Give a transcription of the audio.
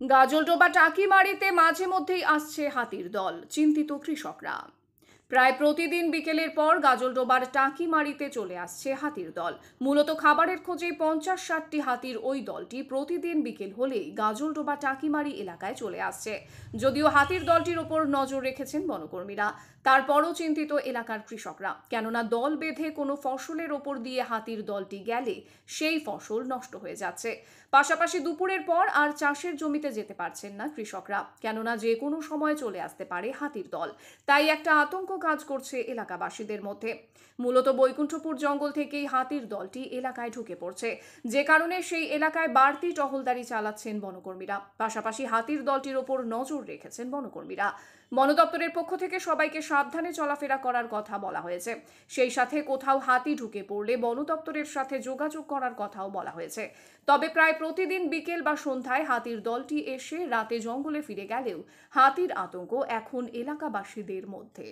গাজলডোবা টাকিমারিতে মাঝে মধ্যেই আসছে হাতির দল, চিন্তিত কৃষকরা। প্রায় প্রতিদিন বিকেলের পর গাজলডোবার টাকিমারিতে চলে আসছে হাতির দল। মূলত খাবারের খোঁজে 50-60টি হাতির ওই দলটি প্রতিদিন বিকেল হলেই গাজলডোবা টাকিমারি এলাকায় চলে আসছে। যদিও হাতির দলটির ওপর নজর রেখেছেন বনকর্মীরা, তারপরও চিন্তিত এলাকার কৃষকরা, কেননা দল বেঁধে কোনো ফসলের ওপর দিয়ে হাতির দলটি গেলে সেই ফসল নষ্ট হয়ে যাচ্ছে। পাশাপাশি দুপুরের পর আর চাষের জমিতে যেতে পারছেন না কৃষকরা, কেননা যে কোনো সময় চলে আসতে পারে হাতির দল। তাই একটা আতঙ্ক কাজ করছে এলাকাবাসীদের মধ্যে। মূলত বৈকুণ্ঠপুর জঙ্গল থেকেই হাতির দলটি এলাকায় ঢুকে পড়ছে, যে কারণে সেই এলাকায় বাড়তি টহলদারি চালাচ্ছেন বনকর্মীরা। পাশাপাশি হাতির দলটির ওপর নজর রেখেছেন বনকর্মীরা। বন দপ্তরের পক্ষ থেকে সবাইকে সাবধানে চলাফেরা করার কথা বলা হয়েছে। সেই সাথে কোথাও হাতি ঢুকে পড়লে বন দপ্তরের সাথে যোগাযোগ করার কথাও বলা হয়েছে। তবে প্রায় প্রতিদিন বিকেল বা সন্ধ্যায় হাতির দলটি এসে রাতে জঙ্গলে ফিরে গেলেও হাতির আতঙ্ক এখন এলাকাবাসীদের মধ্যে।